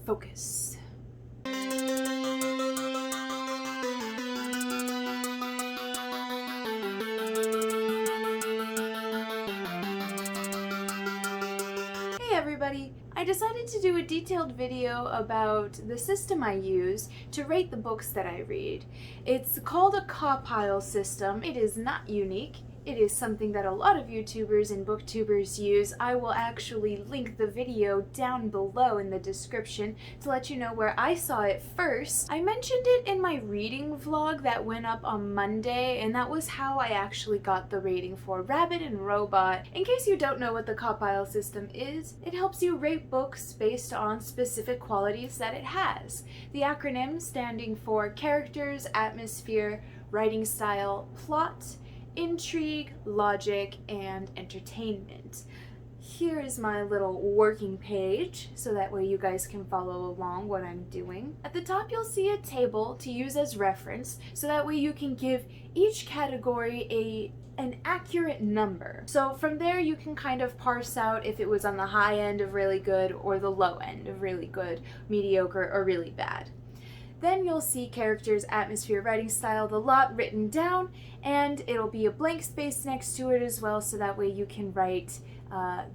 focus. Hey everybody! I decided to do a detailed video about the system I use to rate the books that I read. It's called a CAWPILE system. It is not unique. It is something that a lot of YouTubers and booktubers use. I will actually link the video down below in the description to let you know where I saw it first. I mentioned it in my reading vlog that went up on Monday, and that was how I actually got the rating for Rabbit and Robot. In case you don't know what the CAWPILE system is, it helps you rate books based on specific qualities that it has. The acronym standing for characters, atmosphere, writing style, plot, intrigue, logic, and entertainment. Here is my little working page, so that way you guys can follow along what I'm doing. At the top you'll see a table to use as reference, so that way you can give each category an accurate number. So from there you can kind of parse out if it was on the high end of really good or the low end of really good, mediocre, or really bad. Then you'll see characters, atmosphere, writing style, the lot written down, and it'll be a blank space next to it as well, so that way you can write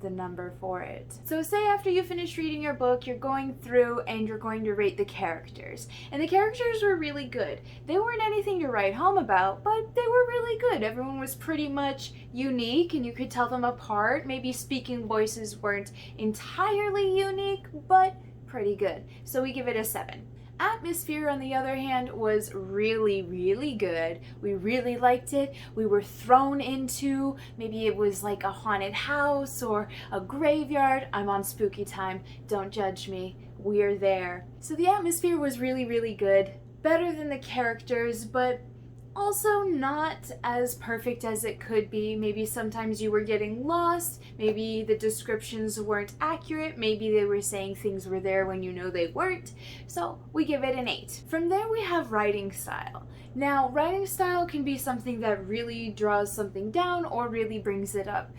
the number for it. So say after you finish reading your book, you're going through and you're going to rate the characters. And the characters were really good. They weren't anything to write home about, but they were really good. Everyone was pretty much unique and you could tell them apart. Maybe speaking voices weren't entirely unique, but pretty good. So we give it a 7. Atmosphere, on the other hand, was really, really good. We really liked it. We were thrown into, maybe it was like a haunted house or a graveyard. I'm on spooky time. Don't judge me. We're there. So the atmosphere was really, really good. Better than the characters, but also not as perfect as it could be. Maybe sometimes you were getting lost, maybe the descriptions weren't accurate, maybe they were saying things were there when you know they weren't, so we give it an 8. From there we have writing style. Now, writing style can be something that really draws something down or really brings it up.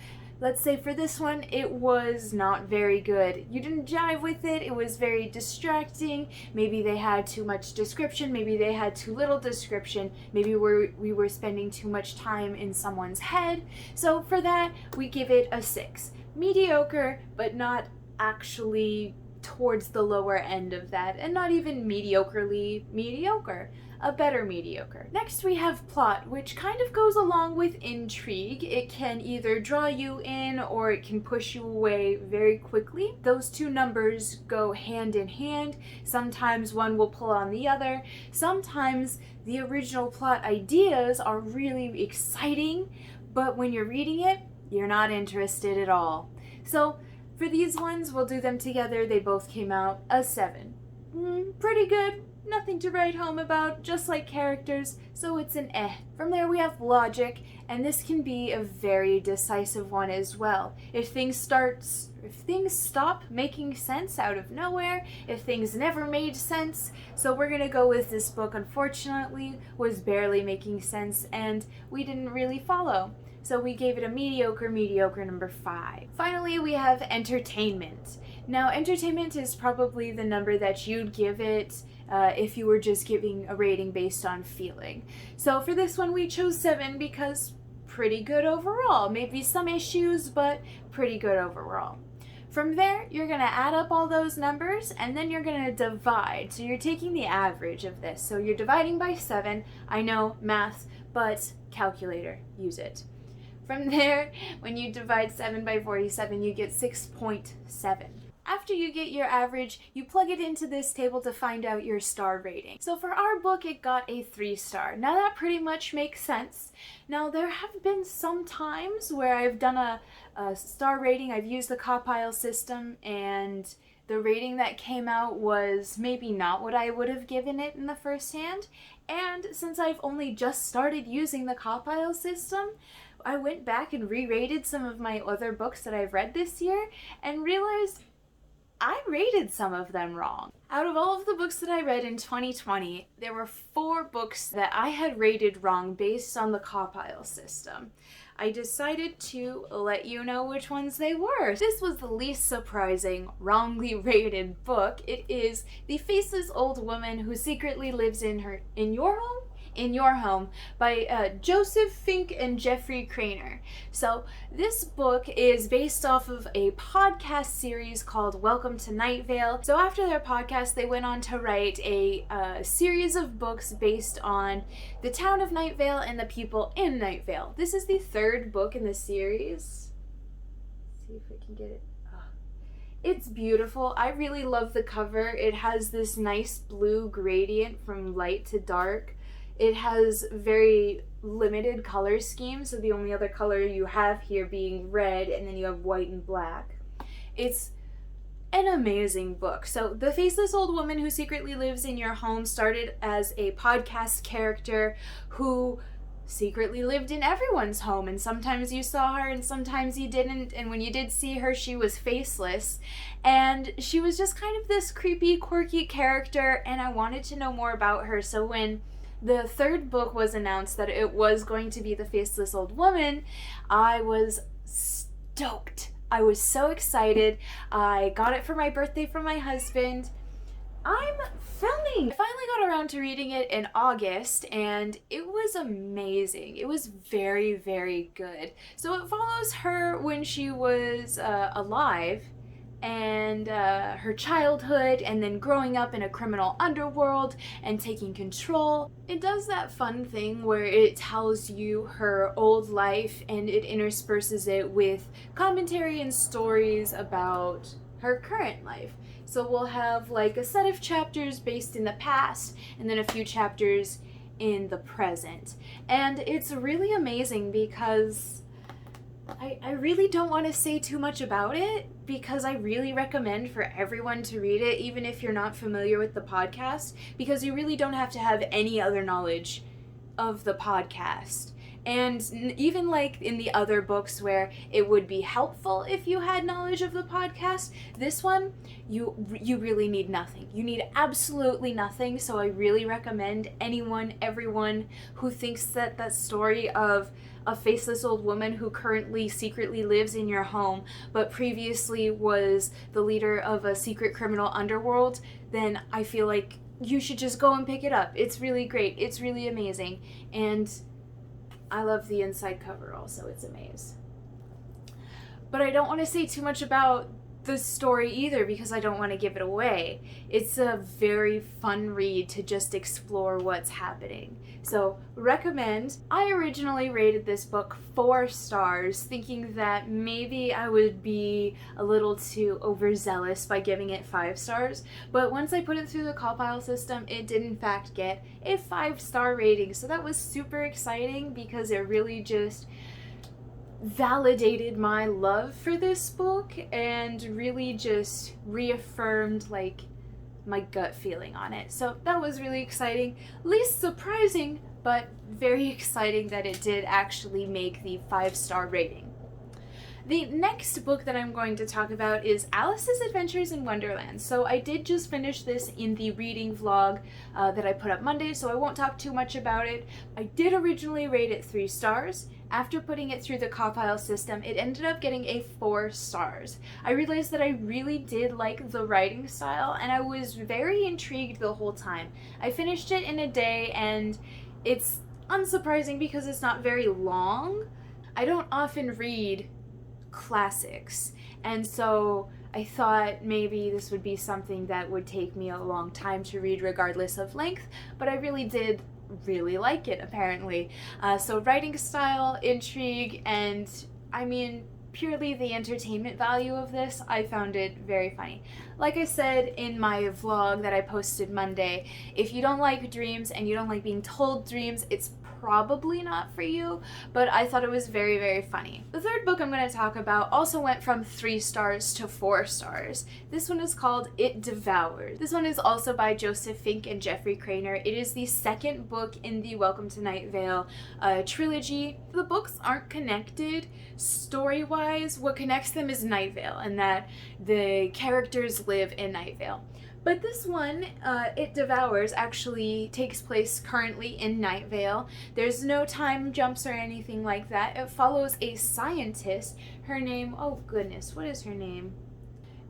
Let's say for this one, it was not very good. You didn't jive with it, it was very distracting, maybe they had too much description, maybe they had too little description, maybe we were spending too much time in someone's head. So for that, we give it a 6. Mediocre, but not actually towards the lower end of that, and not even mediocrely mediocre. A better mediocre. Next we have plot, which kind of goes along with intrigue. It can either draw you in or it can push you away very quickly. Those two numbers go hand in hand. Sometimes one will pull on the other. Sometimes the original plot ideas are really exciting, but when you're reading it, you're not interested at all. So for these ones, we'll do them together. They both came out a 7. Pretty good. Nothing to write home about, just like characters, so it's an eh. From there we have logic, and this can be a very decisive one as well. If things stop making sense out of nowhere, if things never made sense, so we're gonna go with this book, unfortunately, was barely making sense, and we didn't really follow. So we gave it a mediocre number 5. Finally, we have entertainment. Now, entertainment is probably the number that you'd give it if you were just giving a rating based on feeling. So for this one, we chose 7 because pretty good overall. Maybe some issues, but pretty good overall. From there, you're going to add up all those numbers and then you're going to divide. So you're taking the average of this. So you're dividing by 7. I know, math, but calculator, use it. From there, when you divide 7 by 47, you get 6.7. After you get your average, you plug it into this table to find out your star rating. So for our book, it got a 3-star. Now that pretty much makes sense. Now there have been some times where I've done a star rating, I've used the CAWPILE system, and the rating that came out was maybe not what I would have given it in the first hand. And since I've only just started using the CAWPILE system, I went back and re-rated some of my other books that I've read this year and realized I rated some of them wrong. Out of all of the books that I read in 2020, there were 4 books that I had rated wrong based on the CAWPILE system. I decided to let you know which ones they were. This was the least surprising, wrongly rated book. It is The Faceless Old Woman Who Secretly Lives in Your Home? In Your Home by Joseph Fink and Jeffrey Craner. So this book is based off of a podcast series called Welcome to Night Vale. So after their podcast, they went on to write a series of books based on the town of Night Vale and the people in Night Vale. This is the third book in the series. Let's see if I can get it. It's beautiful. I really love the cover. It has this nice blue gradient from light to dark. It has very limited color scheme, so the only other color you have here being red, and then you have white and black. It's an amazing book. So The Faceless Old Woman Who Secretly Lives in Your Home started as a podcast character who secretly lived in everyone's home, and sometimes you saw her and sometimes you didn't, and when you did see her, she was faceless, and she was just kind of this creepy, quirky character, and I wanted to know more about her. So when the third book was announced that it was going to be The Faceless Old Woman, I was stoked. I was so excited. I got it for my birthday from my husband. I'm filming. I finally got around to reading it in August, and it was amazing. It was very, very good. So it follows her when she was alive, and her childhood, and then growing up in a criminal underworld and taking control. It does that fun thing where it tells you her old life and it intersperses it with commentary and stories about her current life. So we'll have like a set of chapters based in the past and then a few chapters in the present. And it's really amazing because I really don't want to say too much about it, because I really recommend for everyone to read it, even if you're not familiar with the podcast, because you really don't have to have any other knowledge of the podcast. And even like in the other books where it would be helpful if you had knowledge of the podcast, this one, you really need nothing. You need absolutely nothing. So I really recommend everyone who thinks that that story of a faceless old woman who currently secretly lives in your home, but previously was the leader of a secret criminal underworld, then I feel like you should just go and pick it up. It's really great. It's really amazing. And I love the inside cover also. It's a maze. But I don't want to say too much about the story either, because I don't want to give it away. It's a very fun read to just explore what's happening. So recommend. I originally rated this book 4 stars, thinking that maybe I would be a little too overzealous by giving it 5 stars, but once I put it through the CAWPILE system, it did in fact get a 5-star rating. So that was super exciting because it really just validated my love for this book and really just reaffirmed like my gut feeling on it. So that was really exciting. Least surprising, but very exciting that it did actually make the 5-star rating. The next book that I'm going to talk about is Alice's Adventures in Wonderland. So I did just finish this in the reading vlog that I put up Monday, so I won't talk too much about it. I did originally rate it 3 stars. After putting it through the CAWPILE system, it ended up getting a 4 stars. I realized that I really did like the writing style, and I was very intrigued the whole time. I finished it in a day, and it's unsurprising because it's not very long. I don't often read classics, and so I thought maybe this would be something that would take me a long time to read regardless of length, but I really did really like it apparently. So writing style, intrigue, and I mean purely the entertainment value of this, I found it very funny. Like I said in my vlog that I posted Monday, if you don't like dreams and you don't like being told dreams, it's probably not for you, but I thought it was very, very funny. The third book I'm going to talk about also went from 3 stars to 4 stars. This one is called It Devours. This one is also by Joseph Fink and Jeffrey Craner. It is the second book in the Welcome to Night Vale trilogy. The books aren't connected story-wise. What connects them is Night Vale, and that the characters live in Night Vale. But this one, It Devours, actually takes place currently in Night Vale. There's no time jumps or anything like that. It follows a scientist. Her name, oh goodness, what is her name?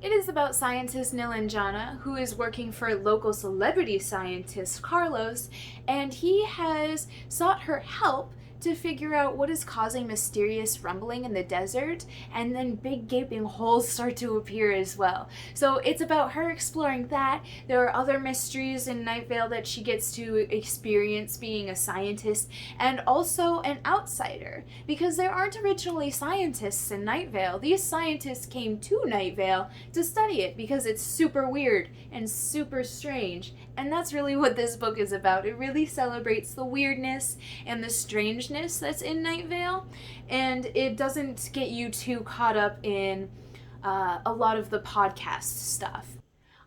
It is about scientist Nilanjana, who is working for local celebrity scientist Carlos, and he has sought her help to figure out what is causing mysterious rumbling in the desert, and then big gaping holes start to appear as well. So it's about her exploring that. There are other mysteries in Night Vale that she gets to experience being a scientist, and also an outsider, because there aren't originally scientists in Night Vale. These scientists came to Night Vale to study it because it's super weird and super strange, and that's really what this book is about. It really celebrates the weirdness and the strangeness that's in Night Vale, and it doesn't get you too caught up in a lot of the podcast stuff.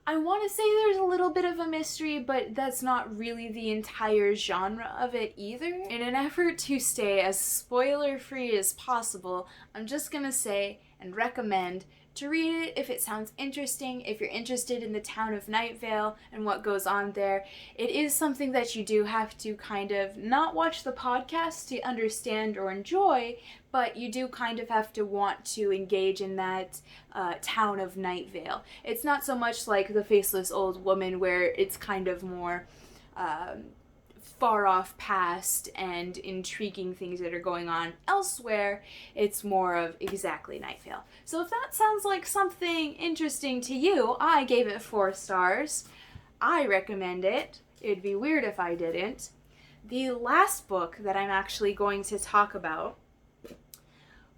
I want to say there's a little bit of a mystery, but that's not really the entire genre of it either. In an effort to stay as spoiler-free as possible, I'm just gonna say and recommend to read it if it sounds interesting, if you're interested in the town of Night Vale and what goes on there. It is something that you do have to kind of not watch the podcast to understand or enjoy, but you do kind of have to want to engage in that town of Night Vale. It's not so much like The Faceless Old Woman, where it's kind of more far off past and intriguing things that are going on elsewhere. It's more of exactly Night Vale. So if that sounds like something interesting to you, I gave it 4 stars. I recommend it. It'd be weird if I didn't. The last book that I'm actually going to talk about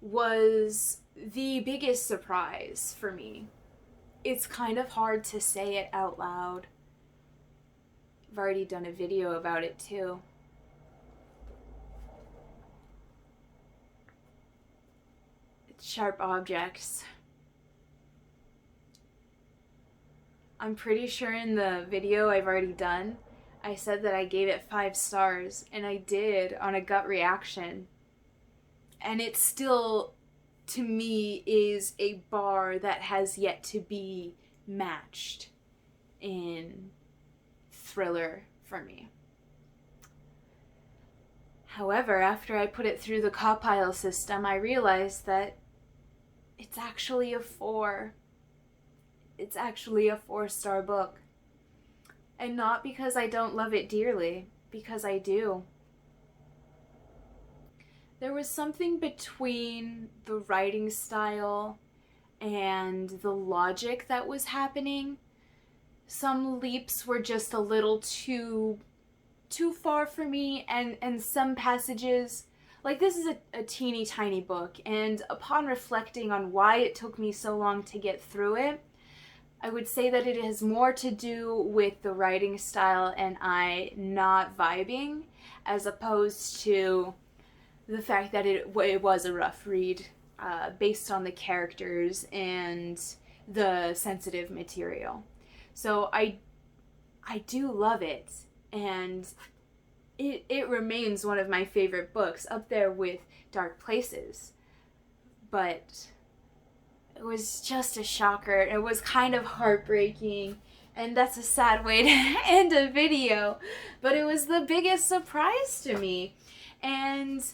was the biggest surprise for me. It's kind of hard to say it out loud. I've already done a video about it too. It's Sharp Objects. I'm pretty sure in the video I've already done, I said that I gave it 5 stars, and I did on a gut reaction. And it still, to me, is a bar that has yet to be matched in thriller for me. However, after I put it through the CAWPILE system, I realized that it's actually a 4. It's actually a 4-star book. And not because I don't love it dearly, because I do. There was something between the writing style and the logic that was happening. Some leaps were just a little too far for me, and some passages, like this is a teeny tiny book, and upon reflecting on why it took me so long to get through it, I would say that it has more to do with the writing style and I not vibing, as opposed to the fact that it was a rough read based on the characters and the sensitive material. So I do love it, and it remains one of my favorite books, up there with Dark Places. But it was just a shocker. It was kind of heartbreaking, and that's a sad way to end a video, but it was the biggest surprise to me. And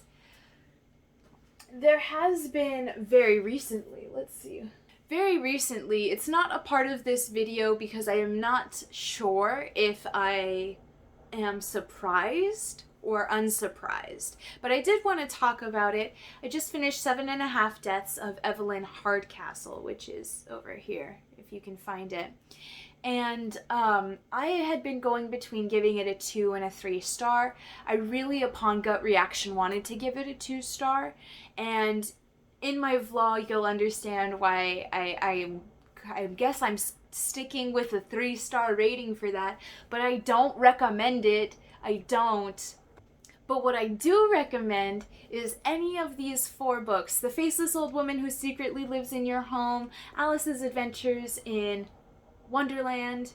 there has been very recently, it's not a part of this video because I am not sure if I am surprised or unsurprised, but I did want to talk about it. I just finished 7.5 Deaths of Evelyn Hardcastle, which is over here, if you can find it. And I had been going between giving it a 2 and a 3 star. I really, upon gut reaction, wanted to give it a 2 star, and in my vlog you'll understand why I guess I'm sticking with a 3 star rating for that, but I don't recommend it. I don't. But what I do recommend is any of these 4 books: The Faceless Old Woman Who Secretly Lives in Your Home, Alice's Adventures in Wonderland,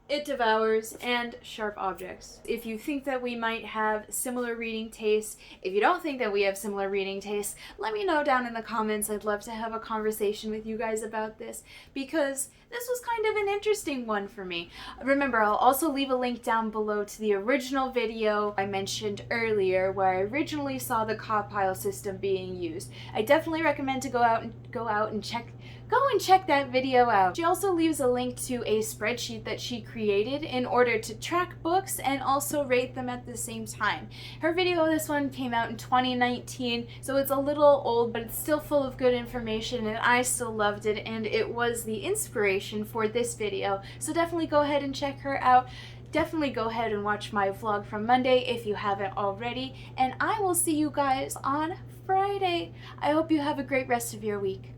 It devours and sharp objects. If you think that we might have similar reading tastes, if you don't think that we have similar reading tastes, let me know down in the comments. I'd love to have a conversation with you guys about this, because this was kind of an interesting one for me. Remember, I'll also leave a link down below to the original video I mentioned earlier, where I originally saw the CAWPILE system being used. I definitely recommend to go and check that video out. She also leaves a link to a spreadsheet that she created in order to track books and also rate them at the same time. Her video, this one, came out in 2019, so it's a little old, but it's still full of good information, and I still loved it, and it was the inspiration for this video. So definitely go ahead and check her out. Definitely go ahead and watch my vlog from Monday if you haven't already, and I will see you guys on Friday. I hope you have a great rest of your week.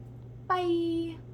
Bye!